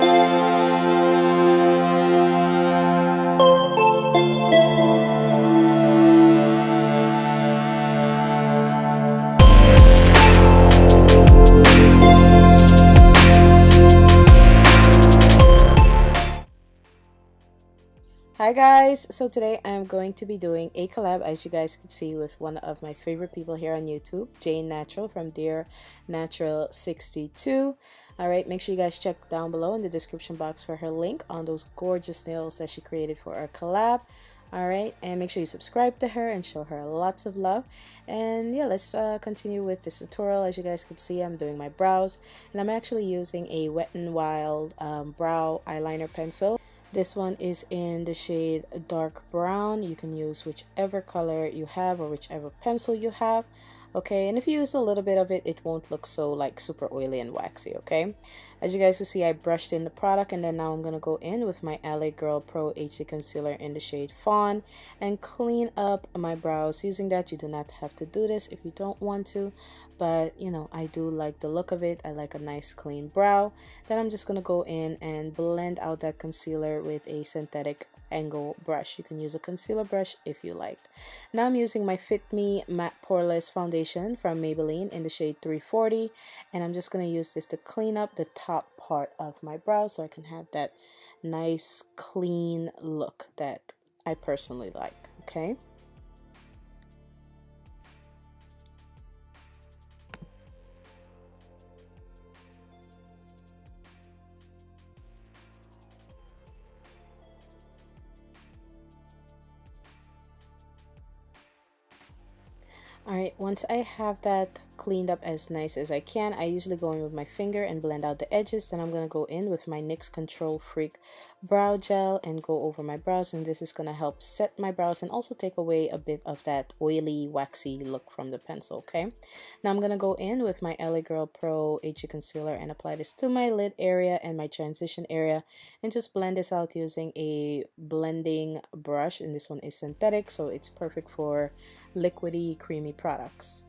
Hi guys, so today I'm going to be doing a collab, as you guys can see, with one of my favorite people here on YouTube, Jane Natural from Dear Natural 62. Alright, make sure you guys check down below in the description box for her link on those gorgeous nails that she created for our collab. Alright, and make sure you subscribe to her and show her lots of love. And yeah, let's continue with this tutorial. As you guys can see, I'm doing my brows, and I'm actually using a Wet n Wild brow eyeliner pencil. This one is in the shade dark brown. You can use whichever color you have or whichever pencil you have. Okay, and if you use a little bit of it, it won't look so like super oily and waxy. Okay, as you guys can see, I brushed in the product, and then now I'm gonna go in with my LA Girl Pro HD concealer in the shade fawn and clean up my brows using that. You do not have to do this if you don't want to, but you know, I do like the look of it. I like a nice clean brow. Then I'm just gonna go in and blend out that concealer with a synthetic angle brush. You can use a concealer brush if you like. Now I'm using my Fit Me Matte Poreless Foundation from Maybelline in the shade 340, and I'm just going to use this to clean up the top part of my brow so I can have that nice clean look that I personally like. Okay. Alright, once I have that cleaned up as nice as I can, I usually go in with my finger and blend out the edges. Then I'm going to go in with my NYX Control Freak brow gel and go over my brows, and this is going to help set my brows and also take away a bit of that oily, waxy look from the pencil. Okay, now I'm going to go in with my LA Girl Pro HD Concealer and apply this to my lid area and my transition area, and just blend this out using a blending brush, and this one is synthetic, so it's perfect for liquidy, creamy products.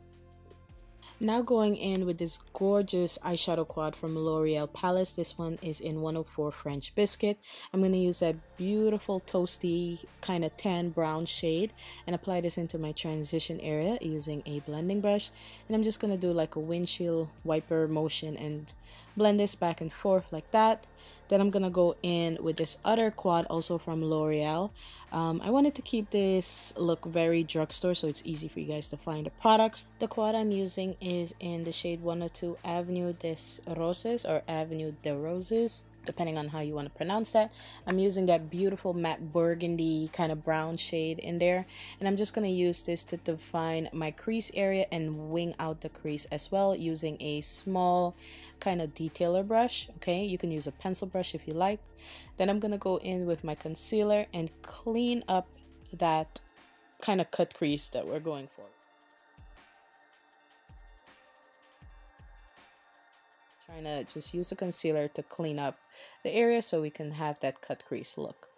Now going in with this gorgeous eyeshadow quad from L'Oreal Paris. This one is in 104 French Biscuit. I'm going to use that beautiful toasty kind of tan brown shade and apply this into my transition area using a blending brush. And I'm just going to do like a windshield wiper motion and blend this back and forth like that. Then I'm gonna go in with this other quad, also from L'Oreal. I wanted to keep this look very drugstore, so it's easy for you guys to find the products. The quad I'm using is in the shade 102 Avenue des Roses, or Avenue des Roses, depending on how you want to pronounce that. I'm using that beautiful matte burgundy kind of brown shade in there, and I'm just going to use this to define my crease area and wing out the crease as well using a small kind of detailer brush. Okay, you can use a pencil brush if you like. Then I'm going to go in with my concealer and clean up that kind of cut crease that we're going for. Trying to just use the concealer to clean up the area so we can have that cut crease look.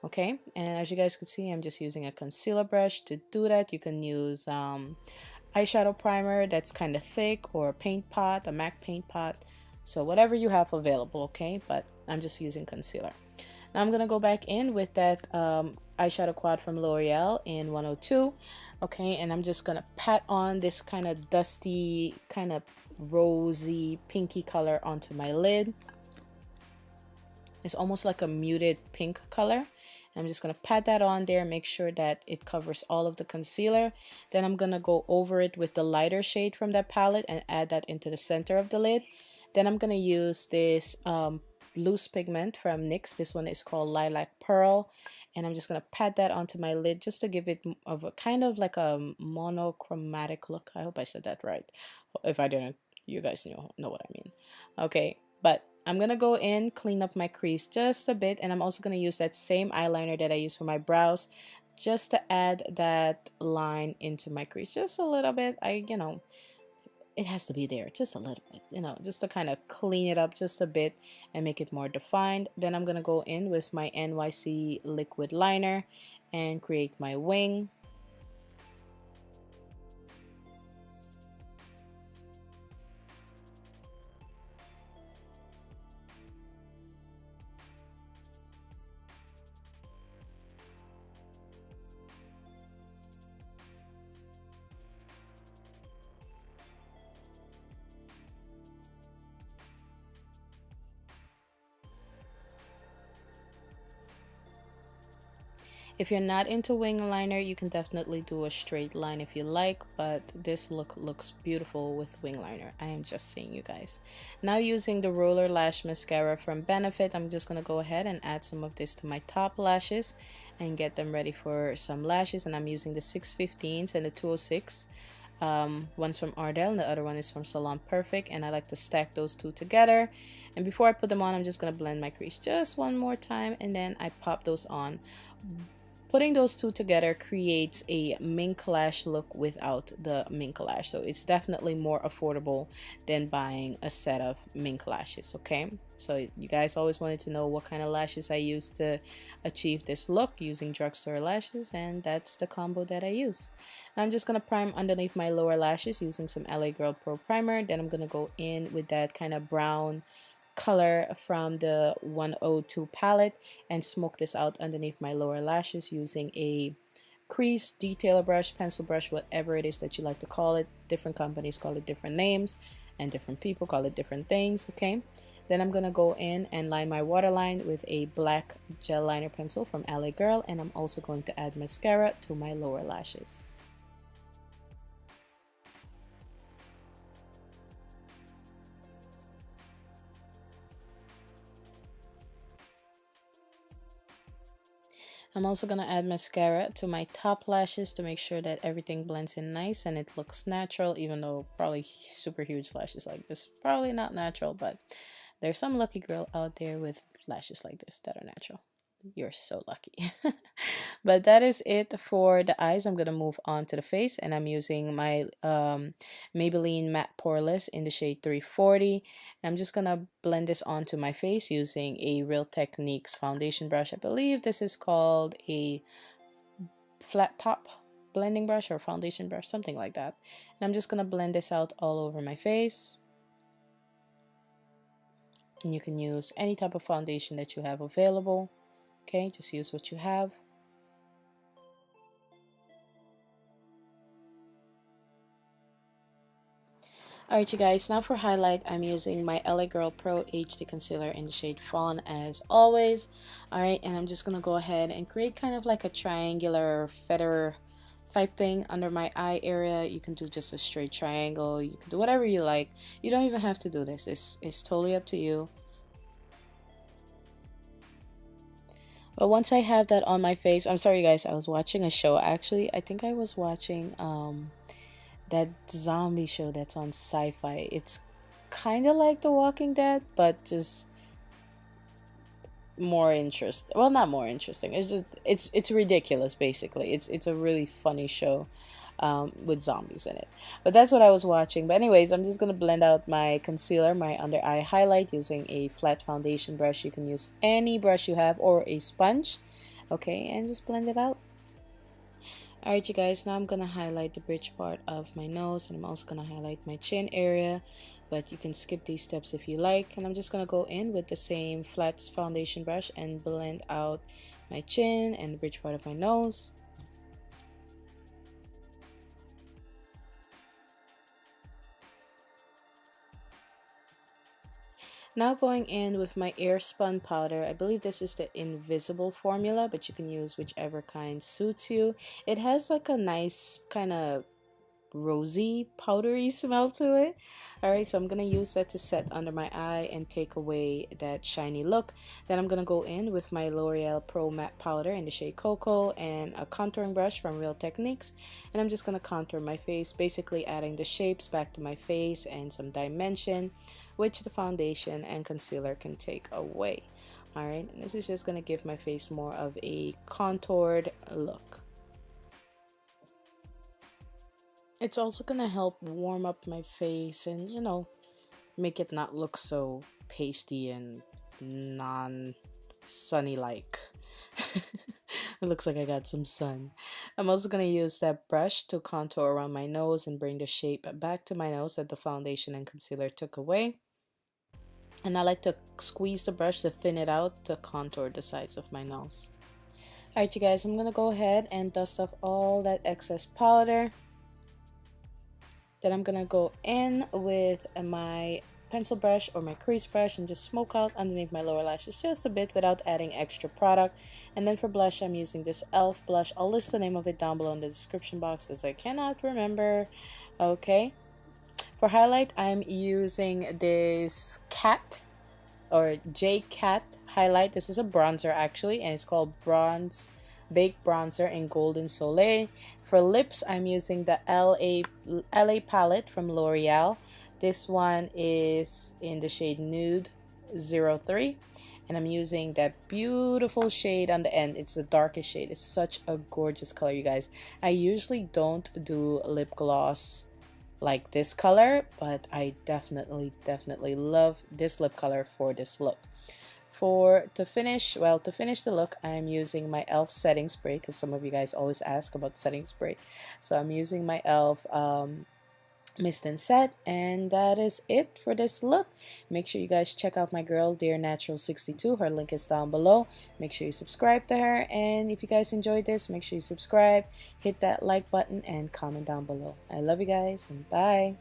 Okay, and as you guys can see, I'm just using a concealer brush to do that. You can use eyeshadow primer that's kind of thick, or a paint pot, a MAC paint pot, so whatever you have available. Okay, but I'm just using concealer. Now I'm gonna go back in with that eyeshadow quad from L'Oreal in 102. Okay, and I'm just gonna pat on this kind of dusty, kind of rosy pinky color onto my lid. It's almost like a muted pink color. I'm just going to pat that on there, make sure that it covers all of the concealer. Then I'm going to go over it with the lighter shade from that palette and add that into the center of the lid. Then I'm going to use this loose pigment from NYX. This one is called Lilac Pearl, and I'm just going to pat that onto my lid just to give it of a kind of like a monochromatic look. I hope I said that right. If I didn't, you guys know what I mean. Okay, but I'm gonna go in, clean up my crease just a bit, and I'm also gonna use that same eyeliner that I use for my brows just to add that line into my crease just a little bit. It has to be there just a little bit, just to kind of clean it up just a bit and make it more defined. Then I'm gonna go in with my NYC liquid liner and create my wing. If you're not into wing liner, you can definitely do a straight line if you like, but this look looks beautiful with wing liner. I am just saying, you guys. Now using the Roller Lash Mascara from Benefit, I'm just going to go ahead and add some of this to my top lashes and get them ready for some lashes. And I'm using the 615s and the 206. One's from Ardell and the other one is from Salon Perfect, and I like to stack those two together. And before I put them on, I'm just going to blend my crease just one more time, and then I pop those on. Putting those two together creates a mink lash look without the mink lash, so it's definitely more affordable than buying a set of mink lashes. Okay, so you guys always wanted to know what kind of lashes I use to achieve this look, using drugstore lashes, and that's the combo that I use. Now I'm just going to prime underneath my lower lashes using some LA Girl Pro Primer. Then I'm going to go in with that kind of brown color from the 102 palette and smoke this out underneath my lower lashes using a crease detailer brush, pencil brush, whatever it is that you like to call it. Different companies call it different names and different people call it different things. Okay, then I'm gonna go in and line my waterline with a black gel liner pencil from LA Girl, and I'm also going to add mascara to my lower lashes. I'm also going to add mascara to my top lashes to make sure that everything blends in nice and it looks natural, even though probably super huge lashes like this probably not natural, but there's some lucky girl out there with lashes like this that are natural. You're so lucky. But that is it for the eyes. I'm going to move on to the face, and I'm using my Maybelline Matte Poreless in the shade 340. And I'm just going to blend this onto my face using a Real Techniques foundation brush. I believe this is called a flat top blending brush or foundation brush, something like that. And I'm just going to blend this out all over my face. And you can use any type of foundation that you have available. Okay, just use what you have. Alright, you guys, now for highlight, I'm using my LA Girl Pro HD Concealer in the shade Fawn as always. Alright, and I'm just going to go ahead and create kind of like a triangular feather type thing under my eye area. You can do just a straight triangle. You can do whatever you like. You don't even have to do this. It's totally up to you. But once I have that on my face, I'm sorry guys, I was watching a show. Actually, I think I was watching that zombie show that's on Sci-Fi. It's kind of like The Walking Dead, but just more interesting. Well, not more interesting. It's just it's ridiculous basically. It's a really funny show with zombies in it. But that's what I was watching. But anyways, I'm just gonna blend out my concealer, my under eye highlight, using a flat foundation brush. You can use any brush you have or a sponge. Okay, and just blend it out. Alright, you guys, now I'm gonna highlight the bridge part of my nose, and I'm also gonna highlight my chin area, but you can skip these steps if you like. And I'm just gonna go in with the same flat foundation brush and blend out my chin and the bridge part of my nose. Now going in with my Airspun powder. I believe this is the Invisible formula, but you can use whichever kind suits you. It has like a nice kind of rosy, powdery smell to it. Alright, so I'm going to use that to set under my eye and take away that shiny look. Then I'm going to go in with my L'Oreal Pro Matte Powder in the shade Cocoa and a contouring brush from Real Techniques. And I'm just going to contour my face, basically adding the shapes back to my face and some dimension, which the foundation and concealer can take away. Alright, and this is just going to give my face more of a contoured look. It's also going to help warm up my face and, you know, make it not look so pasty and non-sunny like. It looks like I got some sun. I'm also going to use that brush to contour around my nose and bring the shape back to my nose that the foundation and concealer took away. And I like to squeeze the brush to thin it out to contour the sides of my nose. Alright, you guys, I'm going to go ahead and dust off all that excess powder. Then I'm going to go in with my pencil brush or my crease brush and just smoke out underneath my lower lashes just a bit without adding extra product. And then for blush, I'm using this e.l.f. blush. I'll list the name of it down below in the description box because I cannot remember. Okay. For highlight, I'm using this Cat or J Cat highlight. This is a bronzer actually, and it's called Bronze Baked Bronzer in Golden Soleil. For lips, I'm using the LA palette from L'Oreal. This one is in the shade Nude 03, and I'm using that beautiful shade on the end. It's the darkest shade. It's such a gorgeous color, you guys. I usually don't do lip gloss like this color, but I definitely love this lip color for this look. To finish the look, I'm using my e.l.f. setting spray because some of you guys always ask about setting spray. So I'm using my e.l.f. Mist and Set, and that is it for this look. Make sure you guys check out my girl Dearnatural 62. Her link is down below. Make sure you subscribe to her, and if you guys enjoyed this, make sure you subscribe, hit that like button, and comment down below. I love you guys, and bye.